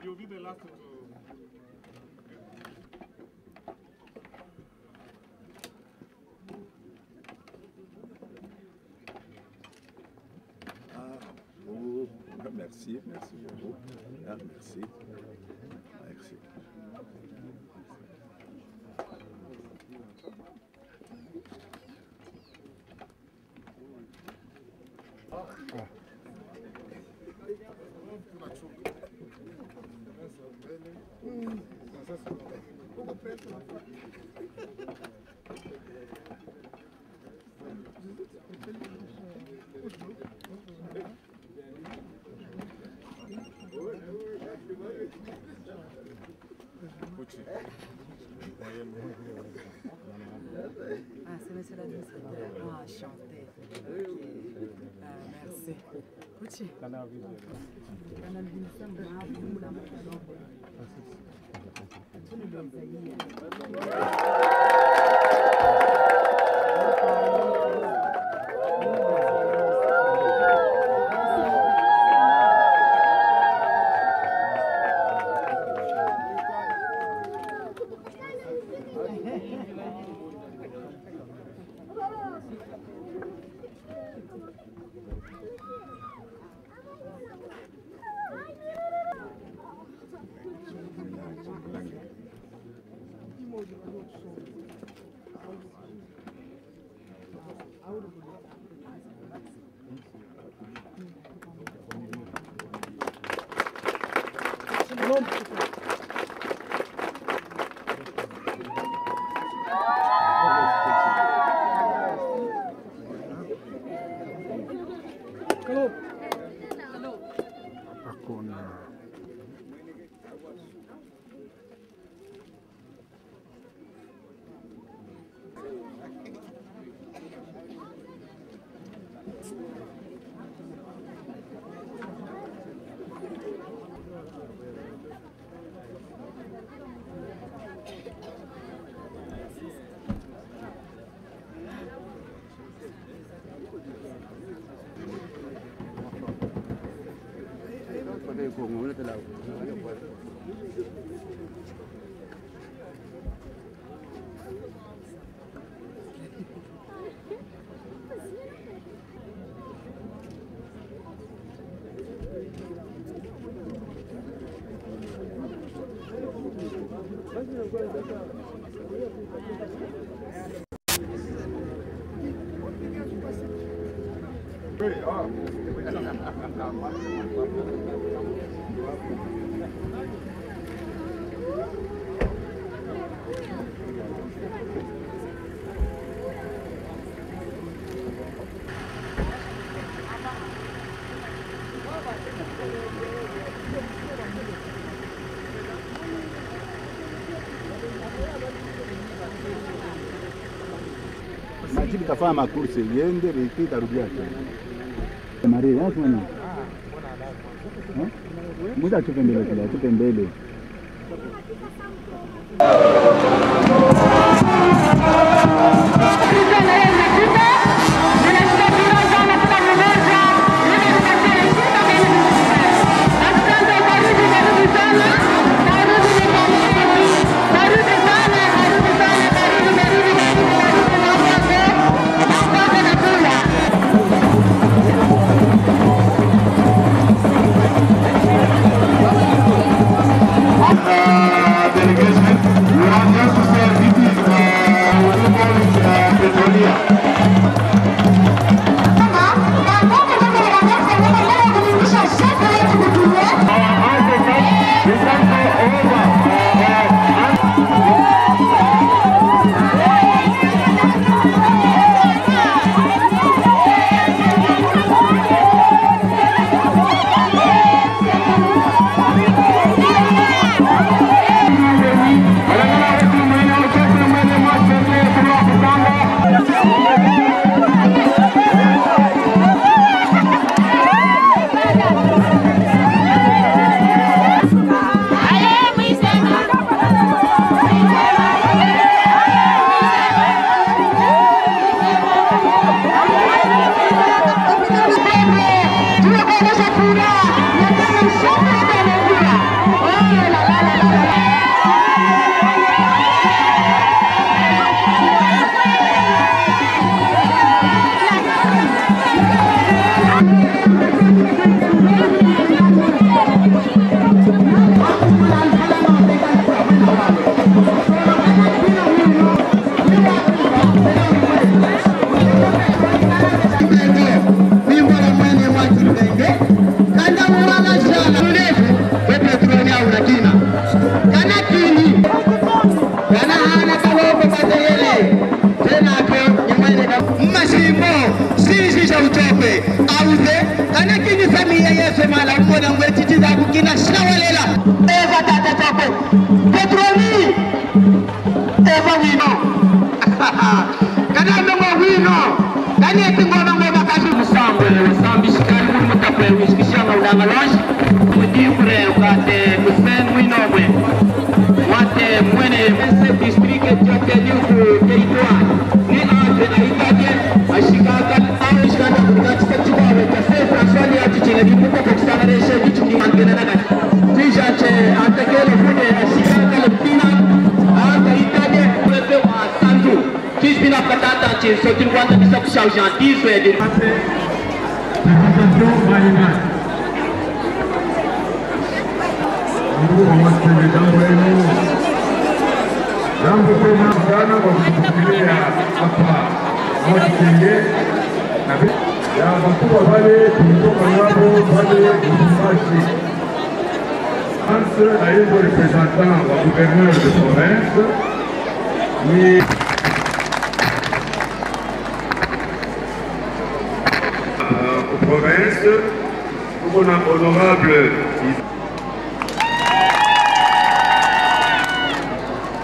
You'll be the last to... Merci, merci beaucoup. Ah, merci. Merci. Ah, c'est monsieur l'administrateur. Ah, chanté. Merci. Pucci. Majibu kafanya makursi yende reki tarudia tena. Maria lazima ni. Muda tupembele kila tupembele.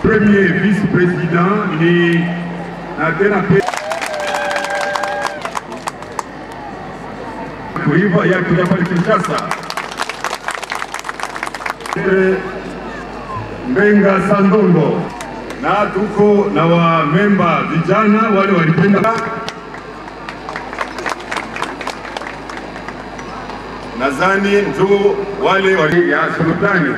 Premier vice-président ni Natena kuiva ya kujapali Kinshasa Mbenga Sandongo, na tuko na wa memba vijana wale walipenda. Nadhani ndio wale wali ya sultani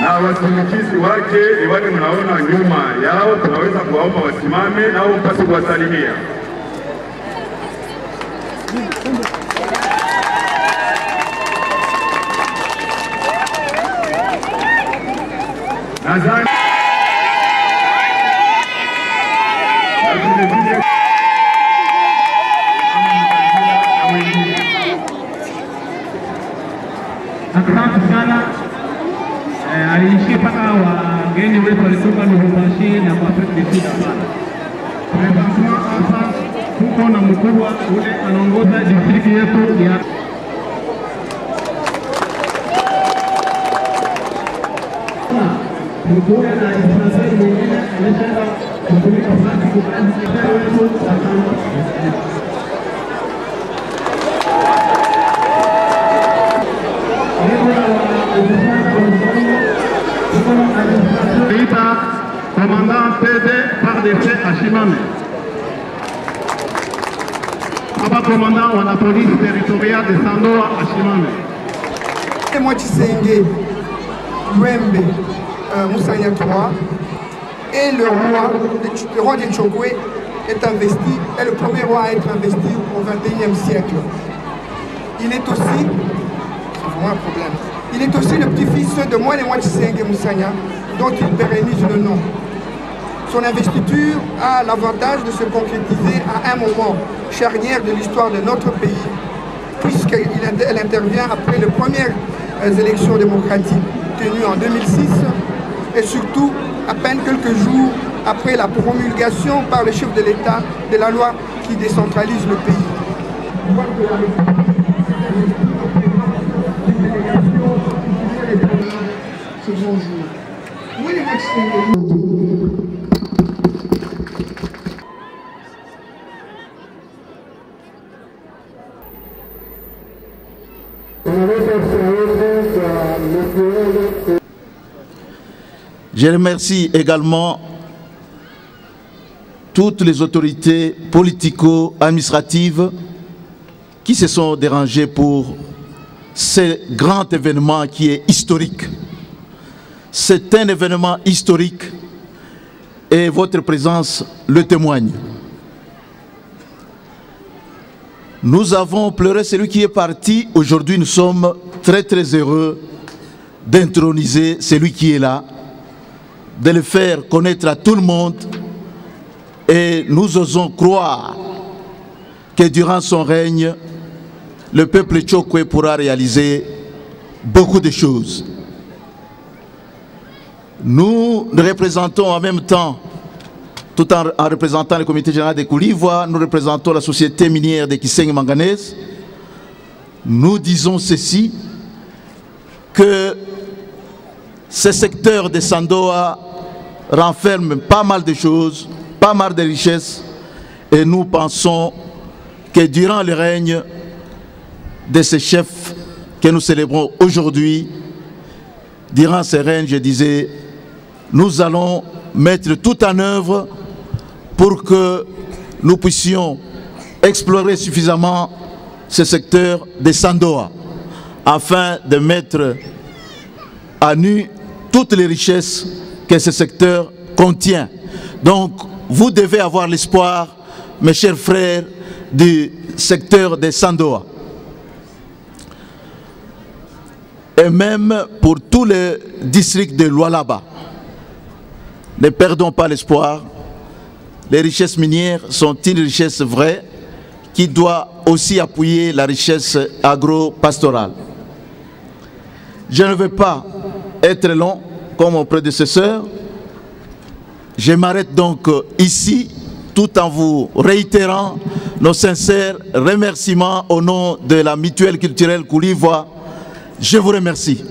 na wasinikizi wake ni wale mnaona nyuma yao. Tunaweza kuwaomba wasimame nao mpate kuwasalimia. Nadhani asante sana. Aliishia mpaka wageni wetu walitoka Lubumbashi na kwa Afrika Kusini. Hapa tuko na mkubwa ule anaongoza distrikti yetu ya mkuu na Israeli mwingine ameshaenda kutumika sana kwa wetu commandant PD par décès à Chimame. Aba commandant de la police territoriale de Sandoa à Chimame. Moi Tshisekedi, Wembe, Moussanya III et le roi de Tchokwe est investi, est le premier roi à être investi au XXIe siècle. Il est aussi, c'est vraiment un problème, il est aussi le petit-fils de Moine Tshisekedi Moussanya, dont il pérennise le nom. Son investiture a l'avantage de se concrétiser à un moment charnière de l'histoire de notre pays, puisqu'elle intervient après les premières élections démocratiques tenues en 2006 et surtout à peine quelques jours après la promulgation par le chef de l'État de la loi qui décentralise le pays. Ce bonjour. Je remercie également toutes les autorités politico-administratives qui se sont dérangées pour ce grand événement qui est historique. C'est un événement historique et votre présence le témoigne. Nous avons pleuré celui qui est parti. Aujourd'hui, nous sommes très heureux d'introniser celui qui est là, de le faire connaître à tout le monde. Et nous osons croire que durant son règne, le peuple Tchokwe pourra réaliser beaucoup de choses. Nous représentons en même temps, tout en représentant le comité général de Koulivoire, nous représentons la société minière de Kisenge Manganèse. Nous disons ceci, que ce secteur de Sandoa renferme pas mal de choses, pas mal de richesses, et nous pensons que durant le règne de ces chefs que nous célébrons aujourd'hui, durant ce règne, je disais, nous allons mettre tout en œuvre pour que nous puissions explorer suffisamment ce secteur de Sandoa, afin de mettre à nu toutes les richesses que ce secteur contient. Donc, vous devez avoir l'espoir, mes chers frères, du secteur de Sandoa. Et même pour tous les districts de Lualaba. Ne perdons pas l'espoir. Les richesses minières sont une richesse vraie qui doit aussi appuyer la richesse agro-pastorale. Je ne vais pas être long comme mon prédécesseur. Je m'arrête donc ici tout en vous réitérant nos sincères remerciements au nom de la mutuelle culturelle Koulivoire. Je vous remercie.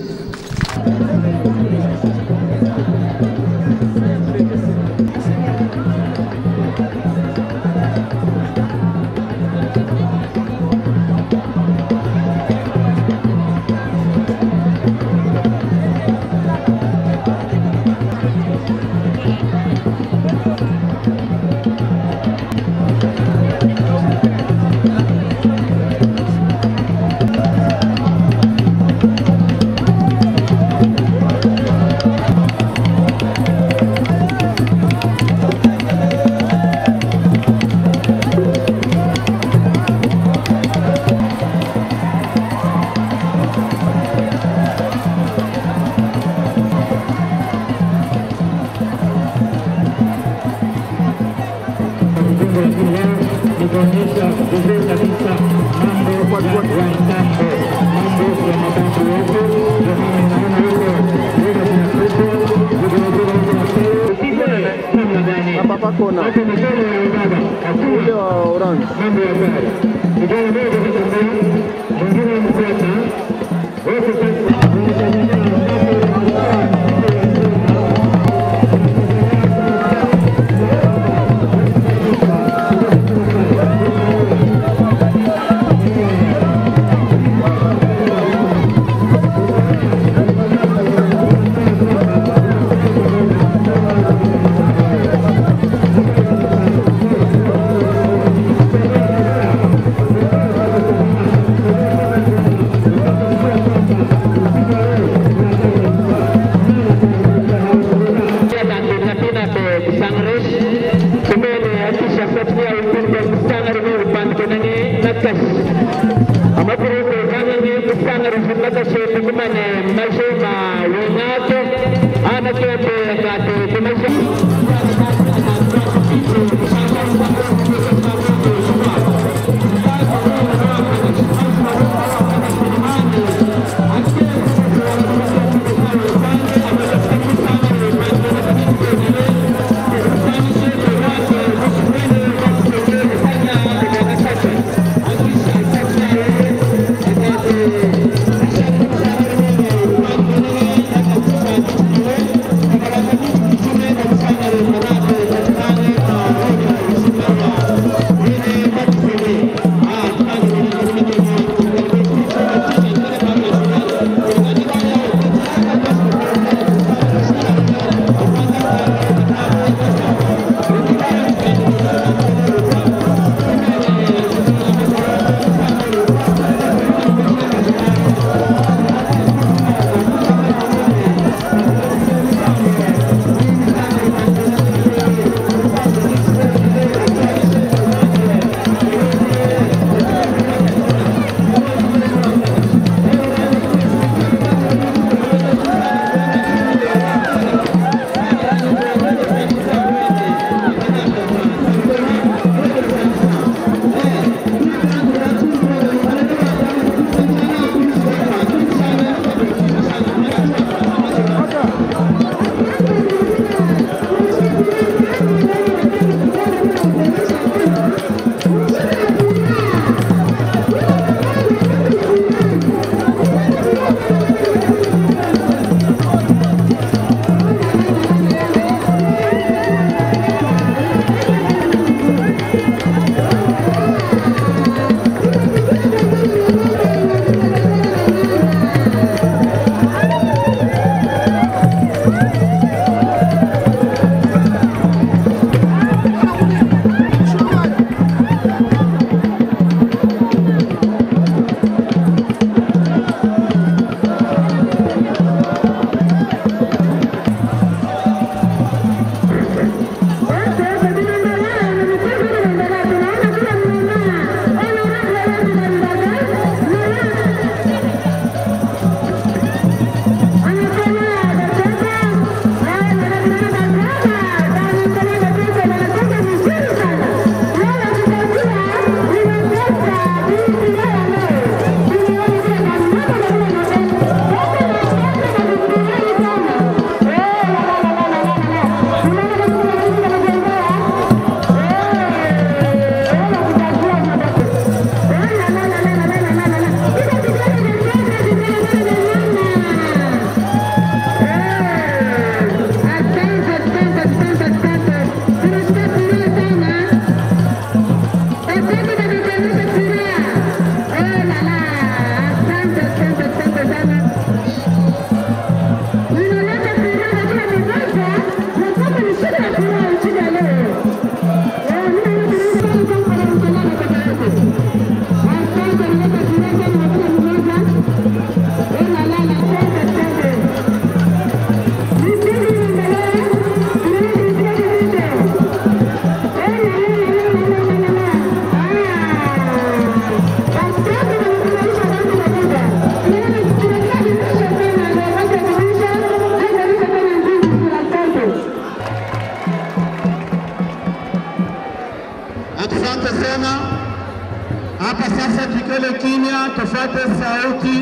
Hapa sasa tukele kimya, tufuate sauti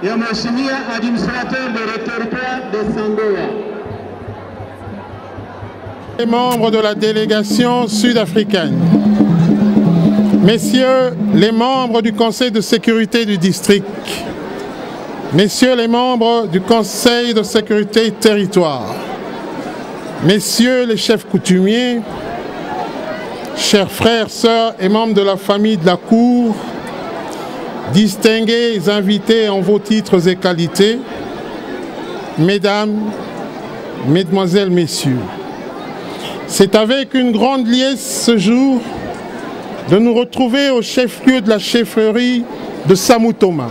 ya Mheshimiwa administrateur de territoire de Sandoa. Les membres de la délégation sud-africaine, messieurs les membres du Conseil de sécurité du district, messieurs les membres du Conseil de sécurité territoire, messieurs les chefs coutumiers, chers frères, sœurs et membres de la famille de la Cour, distingués invités en vos titres et qualités, mesdames, mesdemoiselles, messieurs, c'est avec une grande liesse ce jour de nous retrouver au chef-lieu de la chefferie de Samutoma,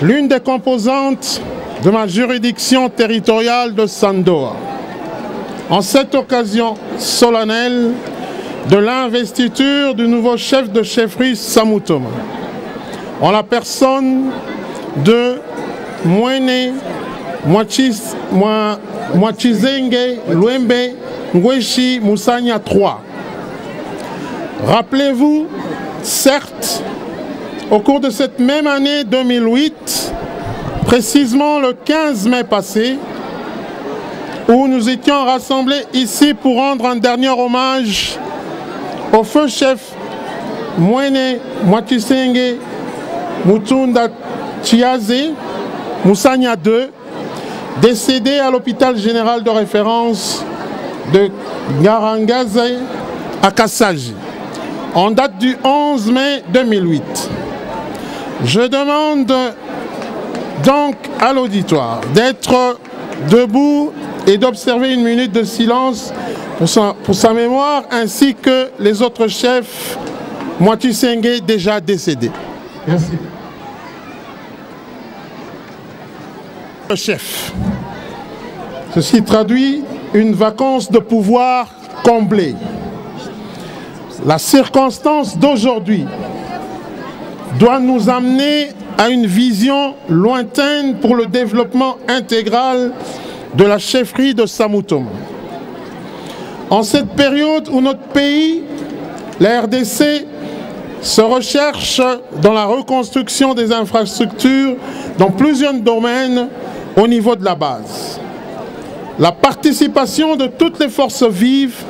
l'une des composantes de ma juridiction territoriale de Sandoa. En cette occasion solennelle de l'investiture du nouveau chef de chefferie Samutoma, en la personne de Mwene Mwachizenge Luembe Ngweshi Musanya III. Rappelez-vous, certes, au cours de cette même année 2008, précisément le 15 mai passé, où nous étions rassemblés ici pour rendre un dernier hommage au feu chef Mwene Mwachisenge Mutunda Chiaze Musanya II, décédé à l'hôpital général de référence de Ngarangaze à Kassaji, en date du 11 mai 2008. Je demande donc à l'auditoire d'être debout et d'observer une minute de silence pour sa mémoire, ainsi que les autres chefs Mwachisenge déjà décédés. Merci. Le chef. Ceci traduit une vacance de pouvoir comblée. La circonstance d'aujourd'hui doit nous amener à une vision lointaine pour le développement intégral de la chefferie de Samutoma. En cette période où notre pays, la RDC, se recherche dans la reconstruction des infrastructures dans plusieurs domaines au niveau de la base. La participation de toutes les forces vives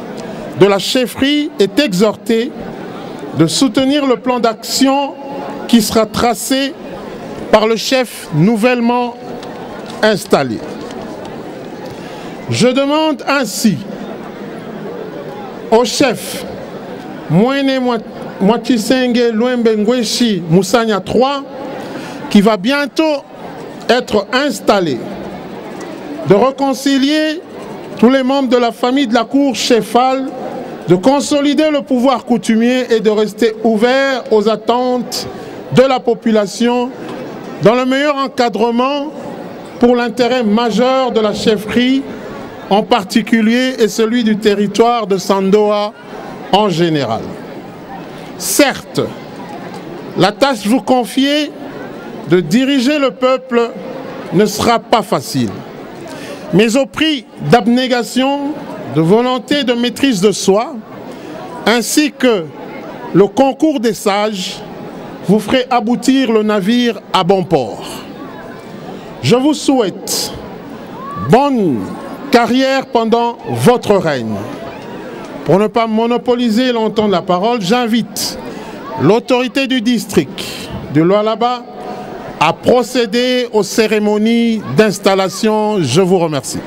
de la chefferie est exhortée de soutenir le plan d'action qui sera tracé par le chef nouvellement installé. Je demande ainsi au chef Mwene Mwachisenge Luembe Ngweshi Musanya III, qui va bientôt être installé, de réconcilier tous les membres de la famille de la cour chefale, de consolider le pouvoir coutumier et de rester ouvert aux attentes de la population dans le meilleur encadrement pour l'intérêt majeur de la chefferie en particulier et celui du territoire de Sandoa en général. Certes, la tâche vous confiée de diriger le peuple ne sera pas facile, mais au prix d'abnégation, de volonté de maîtrise de soi, ainsi que le concours des sages, vous ferez aboutir le navire à bon port. Je vous souhaite bonne carrière pendant votre règne. Pour ne pas monopoliser longtemps la parole, j'invite l'autorité du district de Lualaba à procéder aux cérémonies d'installation. Je vous remercie.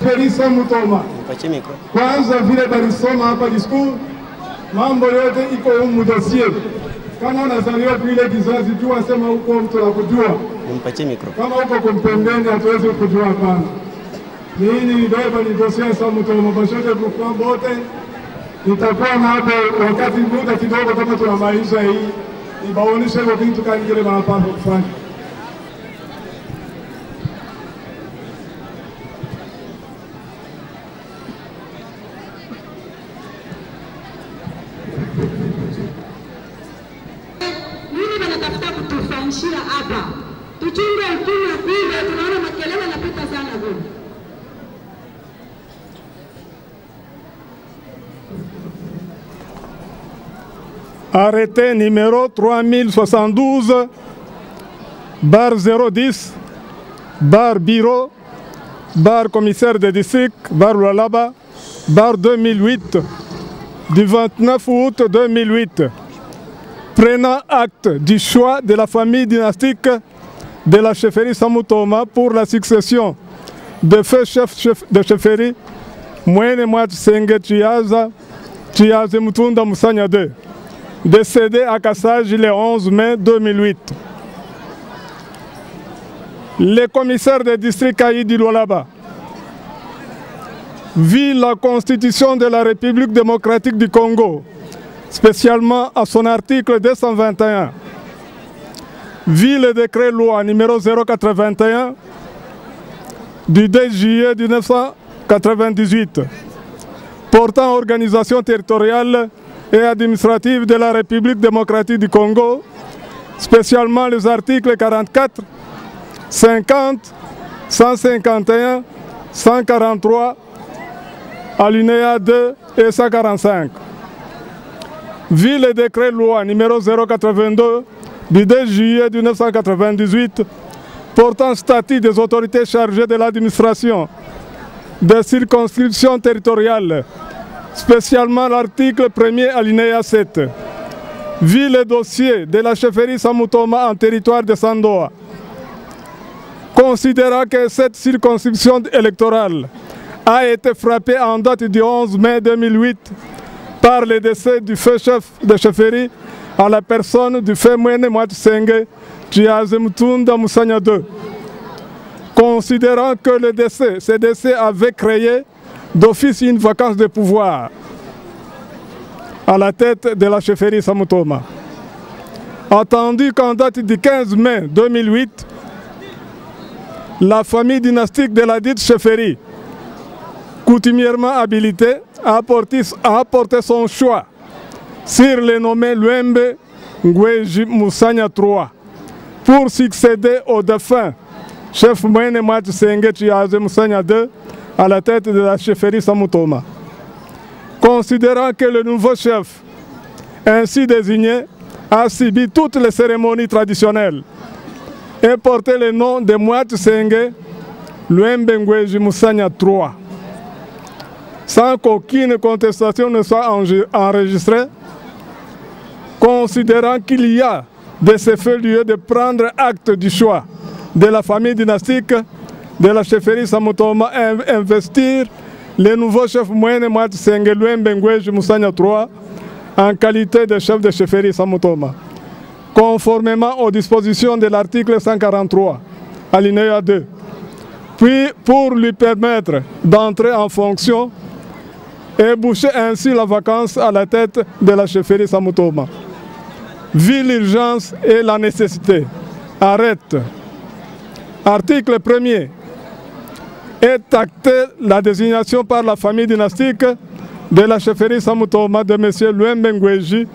Felisa Mutoma. Kwanza vile balisoma hapa discours, mambo yote iko humu dossier. Kama unazaliwa kile kizazi tu wasema huko mtu la kujua. Kama huko kumpembeni hatuwezi kujua hapana. Nini nibeba ni dosia sa Mutoma Bashote groupement bote. Nitakuwa na hapo wakati muda kidogo kama tunamaliza hii. Nibaoneshe hilo kitu kingine wanapaswa kufanya. Nini wanatafuta kutufanyishia hapa? Tuchunge ukimya vile tunaona makelele yanapita sana vile. Arrêté numéro 3072 bar 010 bar bureau bar commissaire de district bar Lualaba bar 2008 du 29 août 2008 prenant acte du choix de la famille dynastique de la chefferie Samutoma pour la succession de feu chef de chefferie Mwene Mwati Senge Chiaze Mutunda Musanya 2, décédé à Kassaj le 11 mai 2008. Le commissaire de district Kaïdi Lualaba vit la Constitution de la République démocratique du Congo, spécialement à son article 221, vit le décret loi numéro 081 du 2 juillet 1998 portant organisation territoriale et administrative de la République démocratique du Congo, spécialement les articles 44, 50, 151, 143, alinéa 2 et 145. Vit le décret loi numéro 082 du 2 juillet 1998 portant statut des autorités chargées de l'administration des circonscriptions territoriales, spécialement l'article 1er alinéa 7. Vit le dossier de la chefferie Samutoma en territoire de Sandoa. Considérant que cette circonscription électorale a été frappée en date du 11 mai 2008 par le décès du feu chef de chefferie à la personne du feu Mwene Mwati Senge Chiaze Mutunda Musanya 2. Considérant que ce décès avait créé d'office une vacance de pouvoir à la tête de la chefferie Samutoma. Attendu qu'en date du 15 mai 2008, la famille dynastique de la dite chefferie, coutumièrement habilitée, a apporté son choix sur le nommé Luembe Ngweji Musanya 3 pour succéder au défunt chef Mwene Mwati Senge Chiaze Musanya 2 à la tête de la chefferie Samutoma. Considérant que le nouveau chef, ainsi désigné, a subi toutes les cérémonies traditionnelles et porté le nom de Mwati Senge Luembe Ngweji Musanya 3, sans qu'aucune contestation ne soit enregistrée, considérant qu'il y a de ce fait lieu de prendre acte du choix de la famille dynastique de la chefferie Samutoma et investir le nouveau chef Mwene Mwati Senge Luembe Ngweji Musanya 3 en qualité de chef de chefferie Samutoma, conformément aux dispositions de l'article 143, alinéa 2, puis pour lui permettre d'entrer en fonction et boucher ainsi la vacance à la tête de la chefferie Samutoma. Vu l'urgence et la nécessité, arrête. Article 1er. Est actée la désignation par la famille dynastique de la chefferie Samutoma de M. Luembe Ngweji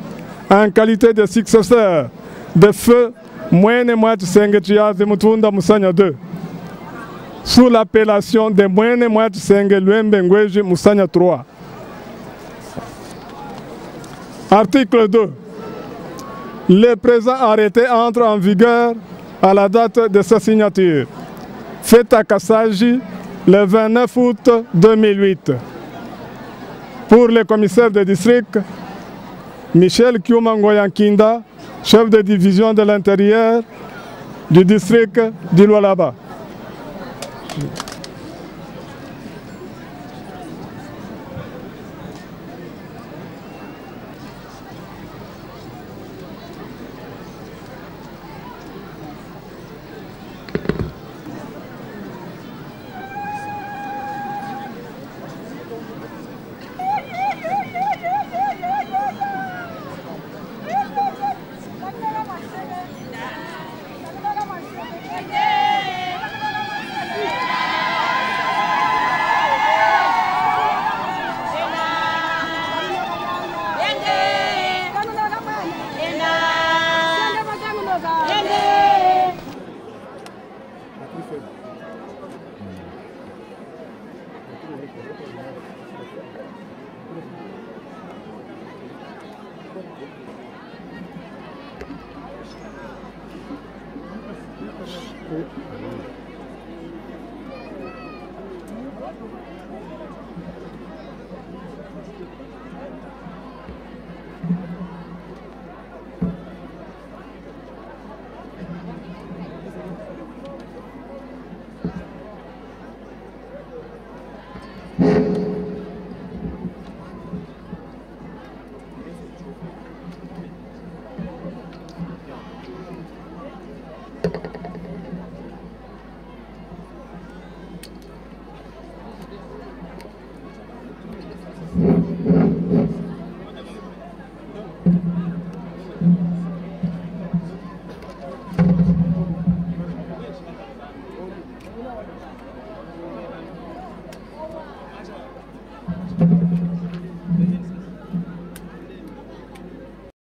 en qualité de successeur de feu Mwene Mwati Senge Chiaze Mutunda Musanya 2, sous l'appellation de Mwene Mwati Senge Luembe Ngweji Musanya 3. Article 2. Le présent arrêté entre en vigueur à la date de sa signature, fait à Kassaji le 29 août 2008. Pour le commissaire de district, Michel Kyumangoyankinda, chef de division de l'intérieur du district d'Ilualaba.